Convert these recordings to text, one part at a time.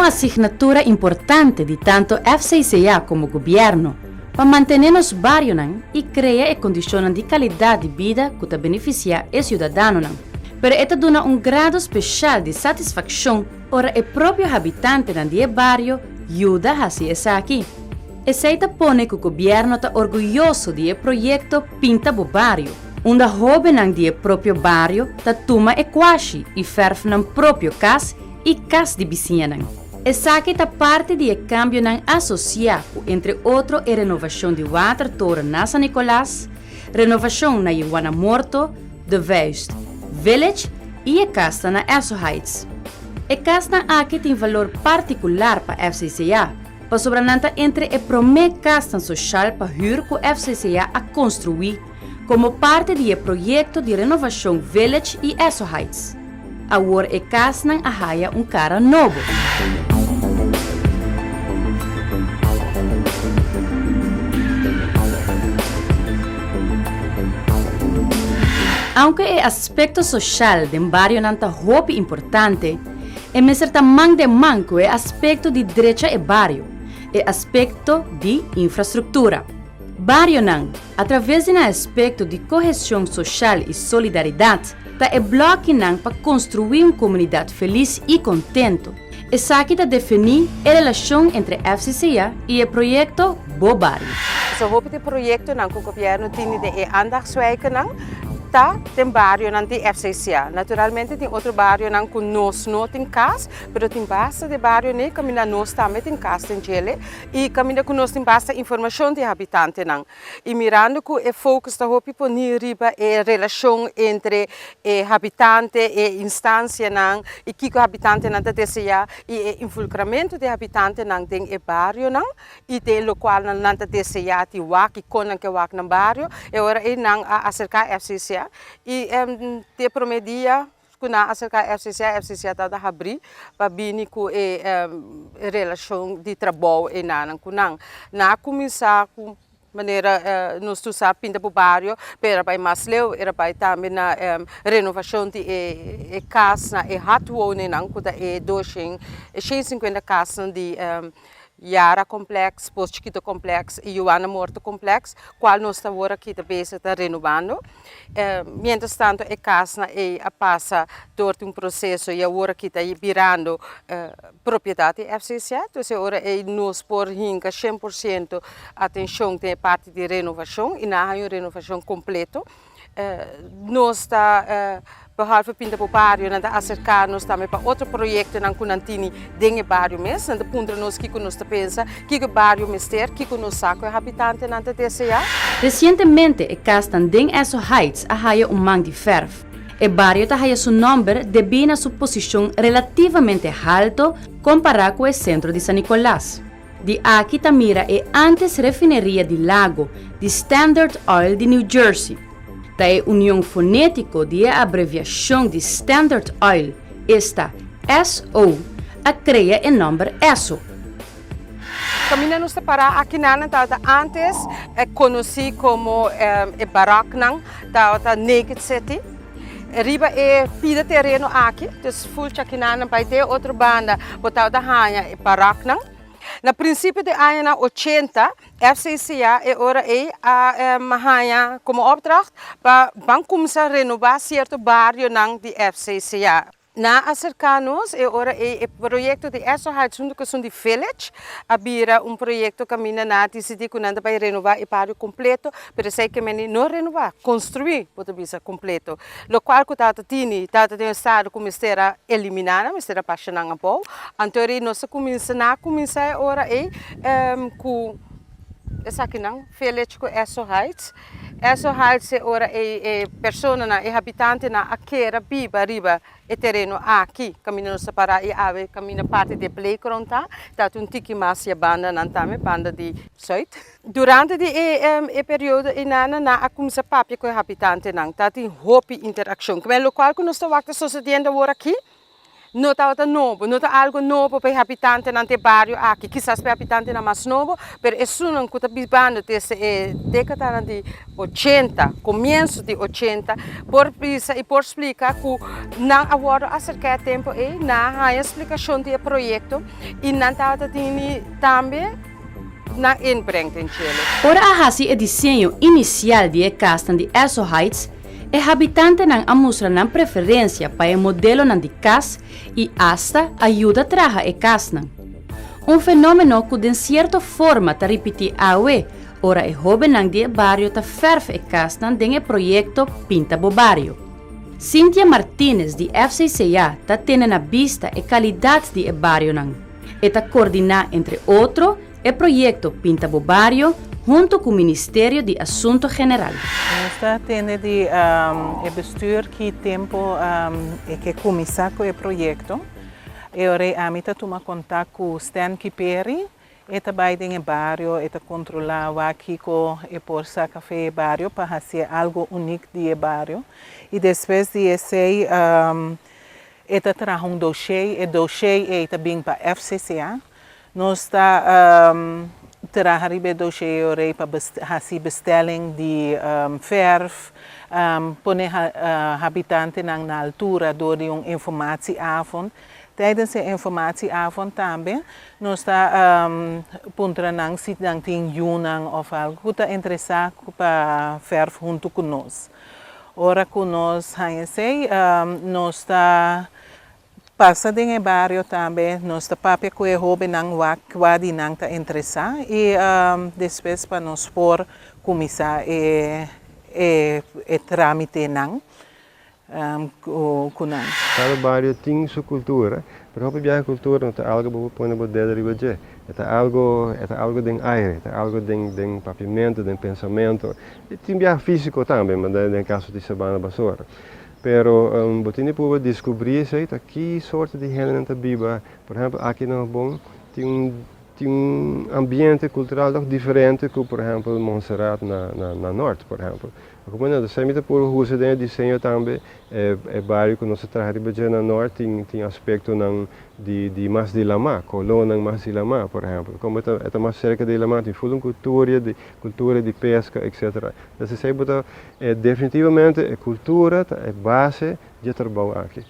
una asignatura importante de tanto FCCA como gobierno para mantener los barrios y crear condiciones de calidad de vida que te beneficia el ciudadano. Pero esto da un grado especial de satisfacción para el propio habitante del barrio ayuda a hacer eso aquí. Essa pone que o governo está orgulhoso do projeto Pinta o Barrio, onde jovens do próprio barrio está toma e quase e ferve no próprio casa e casa de vizinha. Essa aqui está parte do cambio associado, entre outros, a renovação de water toren na San Nicolás, renovação na Iguana Morto, de West Village e a casa na Eso Heights. A casa aqui tem valor particular para a FCCA, para sobrananta entre a primeira casa social para huur que a FCCA a construir como parte do projeto de renovação Village e Eso Heights. Agora a casa a haya cara novo. Aunque o aspecto social do barrio não está muito importante, é mesmo também de manco o aspecto de direito e barrio, o aspecto de infraestrutura. Barrio não, através do aspecto de coesão social e solidariedade, está o bloco não para construir uma comunidade feliz e contente. Essa aqui está definir a relação entre a FCCA e o projeto Bo Barrio. Zo hoop het project que o governo tem de aandachtswijken tá tem barrio não tem FCCA. Naturalmente tem outro barrio não com nós não tem casa, mas tem basta de barrio né caminha nós também tem casa tem gele e caminha com nós tem basta informação de habitante não. E mirando que o foco está hopi por riba a relação entre habitante e instância não e que o habitante não está desejando e o infiltramento de habitante não tem o barrio não e tem local não está desejando e wak e conan que wak no barrio e agora é não acercar FCCA. E te prometia que na acerca da FCCA está a abrir para vir com a relação de trabalho e nada com não na começar com maneira nós tu sabe pinta para o barrio para vai mais leu era vai também na renovação de casa e hardware não com da 250 casas de Yara Complex, Posto Chiquito Complex e Ioana Morto Complex, qual nós estamos agora aqui também está renovando. Mientras tanto, a casa passa por um processo e agora aqui está virando propriedade FCCA, então agora nós por 100% atenção tem parte de renovação e na renovação completa. Nós está behalve pinta para o barrio, nós acercar-nos também para outro projeto não que não tem dentro do barrio mesmo, nós ponta nos que nós pensa que o barrio mister, que nós saco habitante não deseja. Recentemente, a casa dentro Eso Heights a haya man de ferve. O barrio ta haya seu nome devido a sua posição relativamente alto comparado com o centro de San Nicolás. De aqui mira é antes refineria de lago de Standard Oil de New Jersey. Da união fonética de abreviação de Standard Oil, esta SO, a cria o nome ESO. Caminha nos separar aqui na antes é conhecido como Barak não, da Naked City. Riba é pida terreno aqui, então fulcha aqui na vai ter outra banda, botar da Hanha Barak não. No princípio de anos 80, FCCA é hora a Mahaya como opdracht para começar a renovar certo bairro de FCCA. Na acercar-nos é hora o projeto de Eso Heights junto com o Village, abrir projeto que caminha na decidir que não vai renovar o bairro completo, mas sei que não renovar, construir o bairro completo. O qual que está tem um estado como será eliminado, mas será apaixonado a pouco. Então nós começa a hora com essa aqui não, Village com Eso Heights. Eso Heights é hora pessoa na habitante na aquela riba e terreno aqui caminhando separar e ave caminha parte de playground tá um tiki mais a banda não também banda de soit durante o período e na começa papi com o habitante não tá tem hope interação como é local que nós estamos sucedendo agora aqui não está novo, não está algo novo para habitantes nante bairro aqui, quizás para habitantes mais novo, mas isso não está vivendo desde década de 80, começo de 80, por isso e por explicar que não agora acerca do tempo e não há explicação do projeto e não está também na inbreng in Chile. Ora a hasi e desenho inicial de casa de Eso Heights, e habitante não amostra na preferência para o modelo de casa e hasta ajuda a trabalhar e casa. Fenômeno que de certa forma está repetir awe, ora e jovem de barrio está ferve e casa de projeto Pinta Bo Barrio. Cynthia Martinez de FCCA está tendo na vista e qualidade de barrio nang. E está coordenar entre outro o projeto Pinta Bo Barrio junto com o Ministério de Assunto General. Nós temos o bestuur que tempo que começar com o projeto. Eu realmente tomo contato com Stan Kiperi, e também no bairro, e controlar o aqui com o porça café bairro para fazer algo único do bairro. E depois de esse, ele traz dossiê, e dossiê é também para a FCCA. Nós trabalhamos dossiê para fazer bestelling de verf, pôr habitante na altura door uma informatieavond. Tijdens de informatieavond também, nós pontramos em junho ou algo que está interessado para verf junto conosco. Ora conosco, nós passa em bairro também, nós papel que é hobby não quase não está interessado e depois para nós por começar e trâmite não com nós. Cada bairro tem sua cultura, mas a cultura não é algo para pôr dentro de você. É algo de aire, é algo de pavimento, de pensamento. E tem bem físico também, mas no caso de Sabana Basura. Pero botini può descobrir que sorte de gente não vive. Por exemplo, aqui no Bom tem ambiente cultural diferente que, por exemplo, Montserrat na norte, por exemplo. Como não, sempre por uso de desenho também, é bairro que nós trabalhamos na norte tem aspecto de mais de Lama, colônia mais de Lama, por exemplo. Como é mais cerca de Lama, tem full cultura de pesca, etc. Então, sempre definitivamente a cultura é base de trabalho aqui.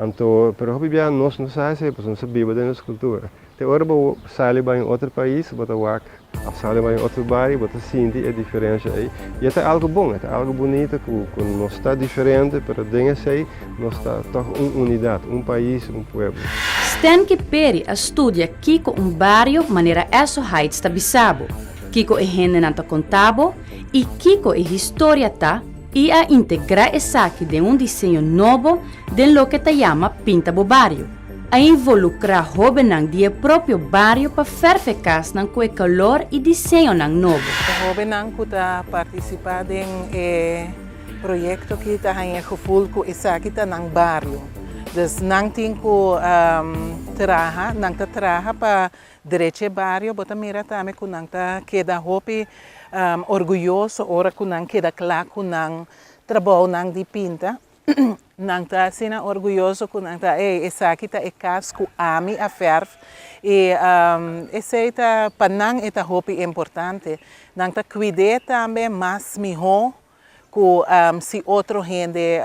Então, pero nós não sabemos da nossa cultura. Tem hora que sai para outro país, sai para outro bairro, você sente a diferença aí. E é algo bom, é algo bonito, que nós está diferente, mas dentro nós está uma unidade, país, povo. Stan Kiperi estuda Kiko bairro maneira Eso Heights está bisabo, Kiko é gente não está contabo e Kiko é história tá e a integrar essa de desenho novo de lo que se chama Pinta Bo Barrio. A involucrar jovens do próprio bairro para fazer casa com o calor e desenho novo. Os jovens que estão participando em projeto que está em gevoel que essa aqui está no bairro. Então, não tem que trabalhar para direito bairro, mas mira também que não está queda orgulhoso, ora que não queda claro que não trabalho de pinta. Não está sendo orgulhoso que não está essa aqui está casa que ama a verf e essa está para não é hobby importante não está cuidar também mais melhor que se outro gente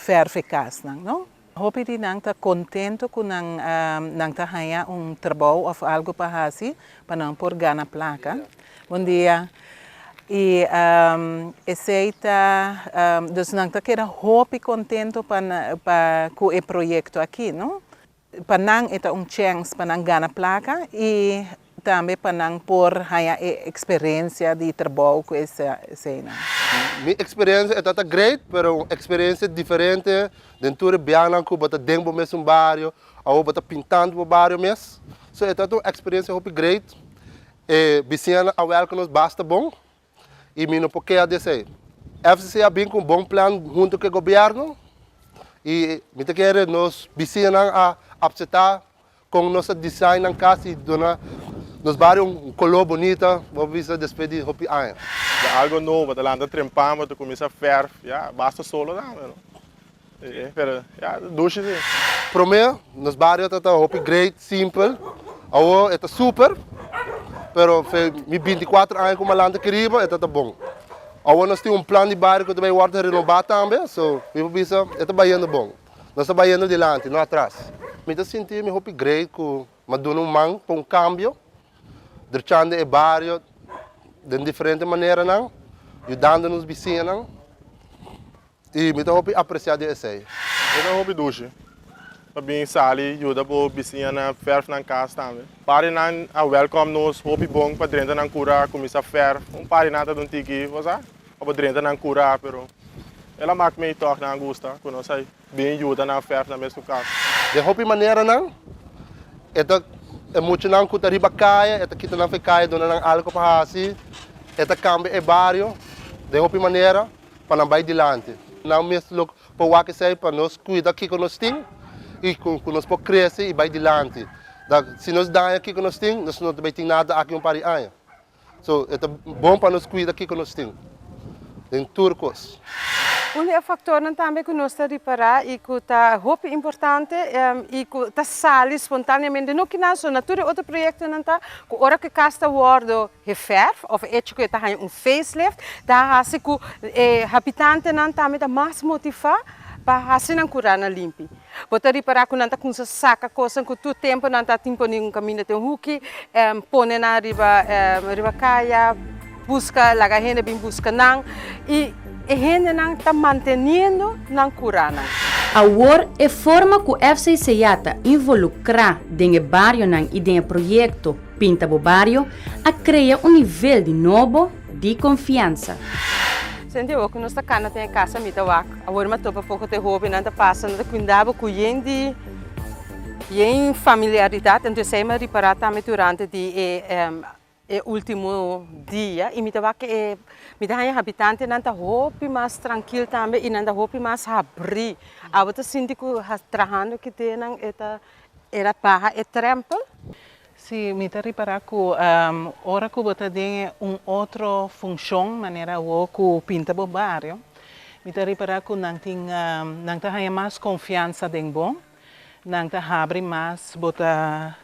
verf casa não hobby de não está contente que não está ganhando trabalho ou algo para fazer para não por ganhar placa bom dia. E aceita, dus não está querendo hobby contento para com o projeto aqui, não? Para não é chance para não ganhar placa e também para não por ganhar experiência de trabalho com essa cena. Minha experiência é grande, mas uma experiência diferente dentro do Biana que bota dentro do mesmo bairro, ou bota pintando o bairro mesmo. So é uma experiência hobby grande. E Biciana a welcome nos basta bom. E não porque a dizer, FCCA vem com um bom plano junto com o governo e me quer nos vizinhos a aceitar com nosso design na casa e nos bairros color bonita, vamos ver depois de hopi anos. Algo novo, tá lá trempamos, tu começa a ferver, basta solo não, Pero ja, douche sim. Para mim, nos barrios é hopi great, simples. Agora é super. Pero me 24 anos como lá querido, é bom. Agora nós temos plano de bairro que também vai renovar também, so me pensa é baiano bom. Nós estamos baiano delante, não atrás. Me tá sentindo me hopi great com maduro man com cambio. Derchande é bairro de diferente maneira não, ajudando nos vizinhos não. E me tá hopi apreciar isso aí. Eu não hobby douche. Para sali ajuda para vizinha na verf na casa também. Para nan a welcome nos hobby bom para dentro na cura começa a verf. Para nada do tiki, você? Para dentro na cura, pero ela maak me toch na gusta, quando sai bem ajuda na verf na mesma casa. De hobby maneira não, é muito não que riba caia, kita não caia dona não algo para assim, cambia é bairro, de hobby maneira para não vai dilante. Não mesmo para o que sai para nós cuidar aqui com nós tem. E com nós podemos crescer e vai dilante. Se nós damos aqui que nós temos, nós não vai ter nada aqui para aí. So, é bom para nós cuidar aqui que nós temos. Em turcos. Factor também que nós temos reparar e que é muito importante e que está sali espontaneamente. Não que nós, naturalmente, outro projeto não está, que hora que casta word reverf, ou é que está facelift, da assim que habitante não também está mais motivado para assim não curar na limpe. Botar reparar que não está com essa saca coisa que tu tempo não está tempo nenhum caminho tem hook, põe na riba caia, busca laga gente bem busca não e gente não está mantendo não curar não. Agora é forma que o FCCA está involucrar dentro do bairro e dentro do projeto Pinta o Bairro a criar nível de novo de confiança. Senti que nós estamos na casa mita wak. Agora mas topa pouco te hobby não está passando de cuidado com gente em familiaridade, então sei mas reparar também durante o último dia e mita wak mita hanya habitante não está hobby mais tranquilo também e não está hobby mais abrir. Agora senti que trabalhando que tem não era barra é trampo. Sim, me reparar que ora que você tem outra função, maneira que pinta o bairro, me reparar que não tem mais confiança em bom, não tem abre mais, você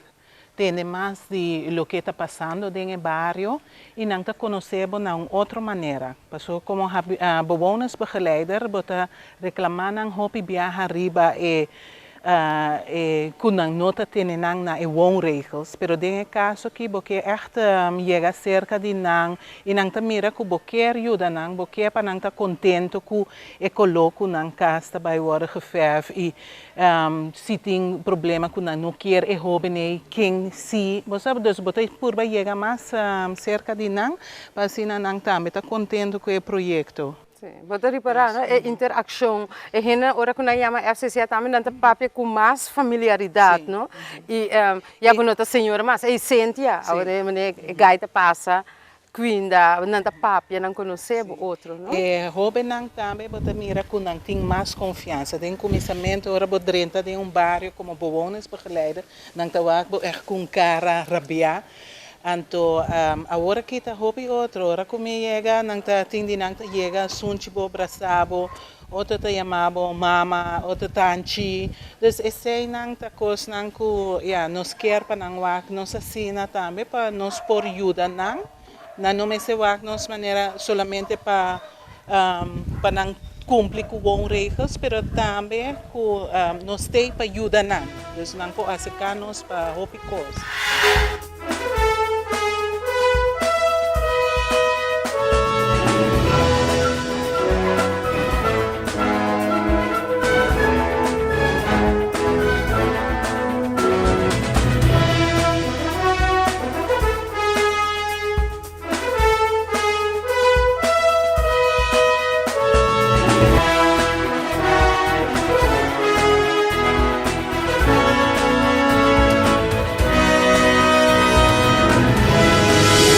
tem mais de lo que está passando no bairro e não está conhecendo de outra maneira. Passou como bewonersbegeleider, você reclamar não hobby viajar arriba kunang nota tenenang na woonregels, pero den caso que boque echt chega cerca de nang inang tamira ku boque ajuda nang boque pa nang ta contento ku coloco nang casta by worden geverf e se tem problema ku nang no quer hobby quem si, você sabe dus bote por vai chega mais cerca de nang para assim nang também tá contento com o projeto. Bota reparar, a interação, é gente ora que nós chama FCCA também não papel com mais familiaridade, não? E já quando a senhora mais é Cíntia, agora mané gaita passa, quinda não tá papel não conhece o outro, não? Hobby não também bota mira que não tem mais confiança, tem começamento ora bodrenta de bairro como bewonersbegeleider, não tá com cara rabia. Anto agora que está hobby outro, ora como chega, não está tindi não está chega, sunchibo, braçabo, outro tá chamado mama, outro tanchi, dus esse não está coisa não que, nos quer para não wak, nos assina também para nos por ajuda não me se wak nos maneira solamente para não cumprir com bons regras, pero também que nos tem para ajuda não, dus não para acercar nos para hobby coisa.